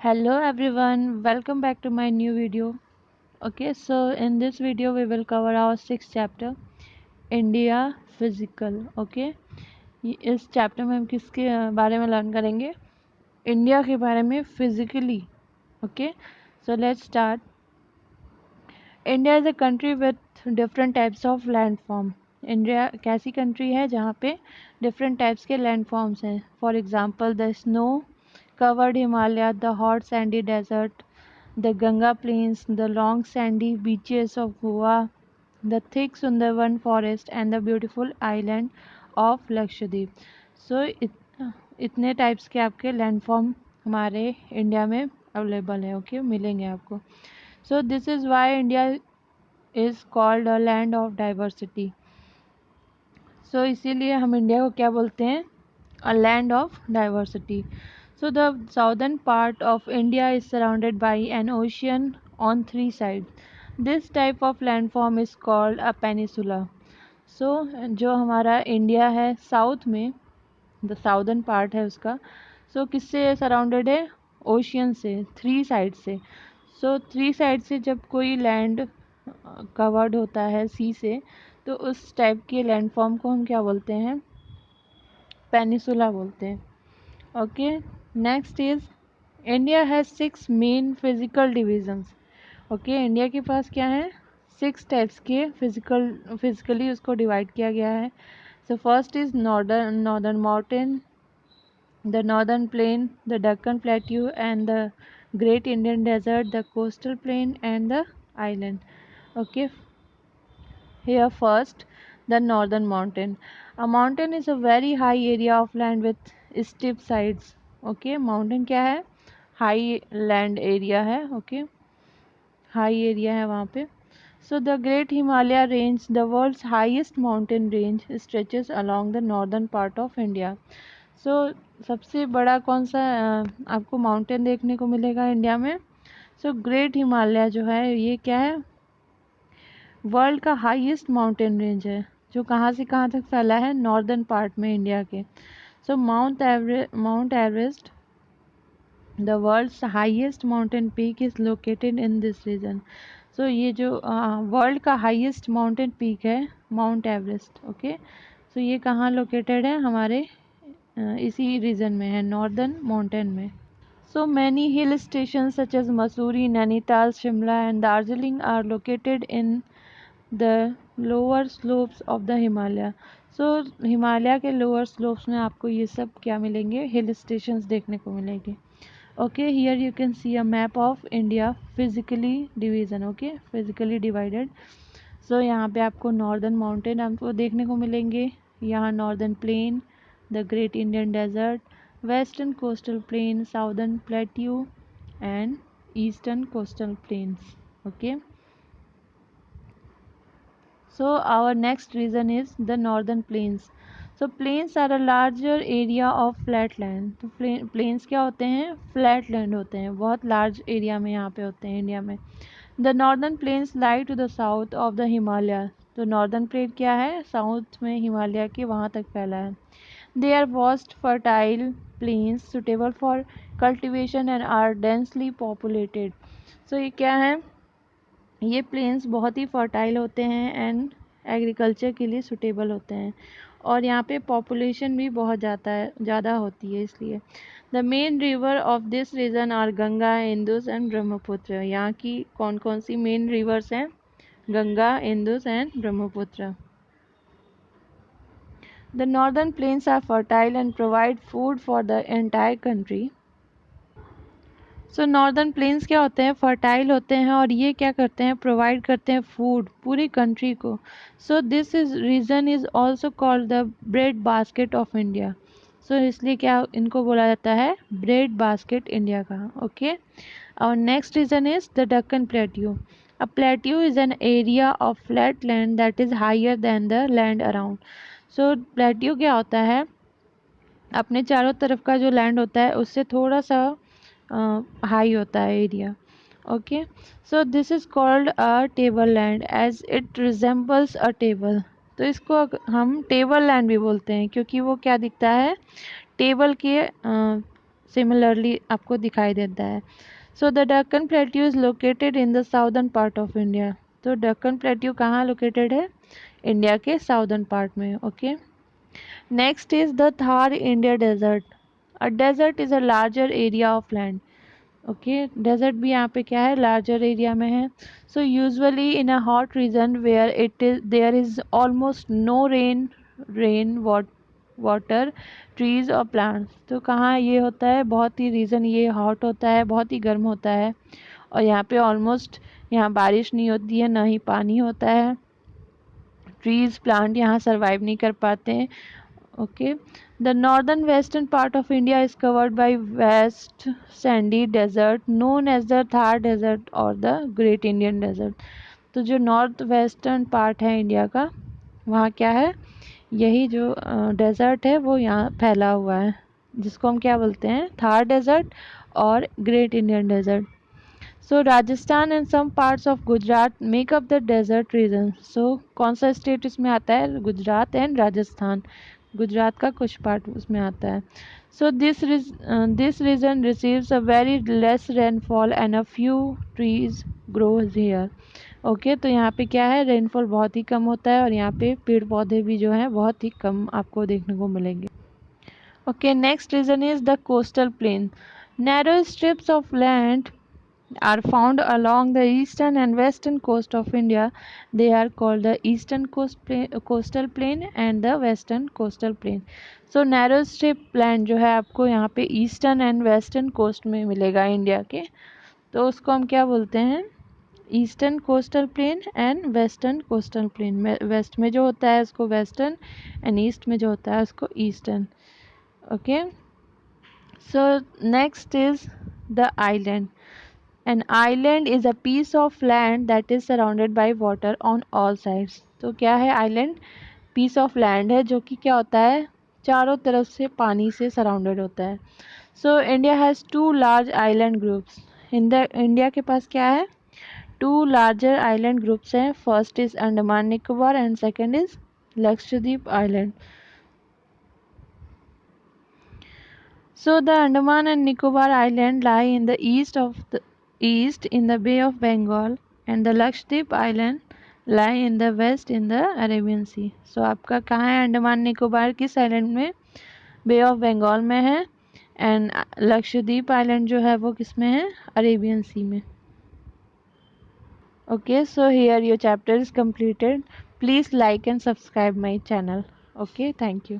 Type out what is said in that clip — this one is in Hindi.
Hello everyone, welcome back to my new video. Okay, so in this video we will cover our sixth chapter, India Physical. Okay, इस चैप्टर में हम किसके बारे में लर्न करेंगे? इंडिया के बारे में physically. Okay, so let's start. India is a country with different types of land form. India कैसी कंट्री है जहाँ पे डिफरेंट टाइप्स के लैंड फॉर्म्स हैं? For example the snow covered Himalaya, the hot sandy desert, the Ganga plains, the long sandy beaches of Goa, the thick Sundarban forest and the beautiful island of Lakshadweep. So इतने टाइप्स के आपके लैंड फॉर्म हमारे इंडिया में अवेलेबल है. ओके, मिलेंगे आपको. So this is why India is called a land of diversity. So इसीलिए हम इंडिया को क्या बोलते हैं? A land of diversity. So the southern part of India is surrounded by an ocean on three sides. This type of landform is called a peninsula. So जो हमारा इंडिया है साउथ में, द साउदर्न पार्ट है उसका, सो किससे सराउंडेड है? ओशियन से, थ्री साइड से. सो थ्री साइड से जब कोई लैंड कवर्ड होता है सी से, तो उस टाइप के लैंडफॉर्म को हम क्या बोलते हैं? पेनिसुला बोलते हैं. Okay, next is India has six main physical divisions. Okay, India के पास क्या है? सिक्स टाइप्स के फिजिकली उसको डिवाइड किया गया है. So first is northern mountain, the northern plain, the Deccan plateau and the great Indian desert, the coastal plain and the island. Okay, here first, the northern mountain. A mountain is a very high area of land with steep sides. Okay, mountain क्या है? High land area है. Okay, high area है वहाँ पे. So the Great Himalaya Range, the world's highest mountain range, stretches along the northern part of India. So सबसे बड़ा कौन सा आपको माउंटेन देखने को मिलेगा इंडिया में? सो ग्रेट हिमालय जो है ये क्या है? वर्ल्ड का हाईएस्ट माउंटेन रेंज है, जो कहाँ से कहाँ तक फैला है? नॉर्दर्न पार्ट में इंडिया के. So Mount Everest, the world's highest mountain peak, is located in this region. So ये जो वर्ल्ड का हाईएस्ट माउंटेन पीक है माउंट एवरेस्ट. ओके, सो ये कहाँ लोकेटेड है? हमारे इसी रीजन में है, नॉर्दर्न माउंटेन में. So many hill stations such as Mussoorie, Nainital, Shimla and Darjeeling are located in the lower slopes of the Himalaya. So Himalaya के lower slopes में आपको ये सब क्या मिलेंगे? हिल स्टेशंस देखने को मिलेंगे. Okay, here you can see a map of India physically division. Okay, physically divided. So यहाँ पे आपको नॉर्दर्न माउंटेन आपको देखने को मिलेंगे, यहाँ northern plain, the great Indian desert, western coastal plain, southern plateau and eastern coastal plains. Okay, so our next region is the northern plains. So plains are a larger area of flat land. तो plains क्या होते हैं? फ्लैट लैंड होते हैं, बहुत लार्ज एरिया में यहाँ पे होते हैं इंडिया में. The northern plains lie to the south of the Himalaya. तो नॉर्दर्न प्लेन क्या है? साउथ में हिमालय के वहाँ तक फैला है. They are vast fertile plains suitable for cultivation and are densely populated. So ये क्या है? ये प्लेन्स बहुत ही फर्टाइल होते हैं एंड एग्रीकल्चर के लिए सुटेबल होते हैं, और यहाँ पे पॉपुलेशन भी बहुत ज़्यादा होती है इसलिए. The main river of this region are Ganga, Indus and Brahmaputra. यहाँ की कौन कौन सी मेन रिवर्स हैं? Ganga, Indus and Brahmaputra. The northern plains are fertile and provide food for the entire country. So northern plains क्या होते हैं? फर्टाइल होते हैं, और ये क्या करते हैं? प्रोवाइड करते हैं फूड पूरी कंट्री को. So this is region is also called the bread basket of India. So इसलिए क्या इनको बोला जाता है? ब्रेड बास्केट इंडिया का. ओके, और next region is the Deccan plateau. A plateau is an area of flat land that is higher than the land around. So plateau क्या होता है? अपने चारों तरफ का जो लैंड होता है उससे थोड़ा सा हाई होता है area. Okay, so this is called a table land as it resembles a table. तो इसको हम टेबल लैंड भी बोलते हैं क्योंकि वो क्या दिखता है? टेबल के सिमिलरली आपको दिखाई देता है। So the Deccan plateau is located in the southern part of India. तो डक्कन प्लेट्यू कहाँ लोकेटेड है? इंडिया के साउदर्न पार्ट में। Okay, next is the Thar India desert. A desert is a larger area of land. Okay, desert भी यहाँ पे क्या है? लार्जर एरिया में है। So usually in a hot region where it is there is almost no rain water trees और प्लांट्स। तो कहाँ ये होता है? बहुत ही रीज़न ये हॉट होता है, बहुत ही गर्म होता है, और यहाँ पे ऑलमोस्ट यहाँ बारिश नहीं होती है, ना ही पानी होता है। ट्रीज प्लांट यहाँ सरवाइव नहीं कर पाते हैं। Okay, the northern western part of India is covered by vast sandy desert known as the Thar desert और द ग्रेट इंडियन डेजर्ट। तो जो नॉर्थ वेस्टर्न पार्ट है इंडिया का, वहाँ क्या है? यही जो डेजर्ट है वो यहाँ फैला हुआ है, जिसको हम क्या बोलते हैं? थार डेजर्ट और great Indian desert. So Rajasthan and some parts of Gujarat make up the desert region. So कौन सा स्टेट इसमें आता है? गुजरात एंड राजस्थान। गुजरात का कुछ पार्ट उसमें आता है। So this region receives a very less rainfall and a few trees grows here. Okay, तो यहाँ पे क्या है? रेनफॉल बहुत ही कम होता है, और यहाँ पे पेड़ पौधे भी जो हैं बहुत ही कम आपको देखने को मिलेंगे। Okay, next region is the coastal plain. Narrow strips of land are found along the eastern and western coast of India. They are called the eastern coastal plain and the western coastal plain. So narrow strip land जो है आपको यहाँ पे ईस्टर्न एंड वेस्टर्न कोस्ट में मिलेगा इंडिया के, तो उसको हम क्या बोलते हैं? Eastern coastal plain and western coastal plain. West में जो होता है उसको वेस्टर्न, एंड ईस्ट में जो होता है उसको eastern. Okay, so next is the island. An island is a piece of land that is surrounded by water on all sides. तो क्या है आइलैंड? पीस ऑफ लैंड है जो कि क्या होता है? चारों तरफ से पानी से सराउंडेड होता है। So India has two large island groups. India के पास क्या है? टू लार्जर आइलैंड ग्रुप्स हैं। First is Andaman Nicobar and second is Lakshadweep island. So the Andaman and Nicobar Island lie in the east in the Bay of Bengal, and the Lakshadweep Island lie in the west in the Arabian Sea. So आपका कहाँ है अंडमान निकोबार? किस आइलैंड में? बे ऑफ बंगाल में है, एंड लक्षद्वीप आइलैंड जो है वो किस में है? अरेबियन सी में। Okay, so here your chapter is completed. Please like and subscribe my channel. Okay, thank you.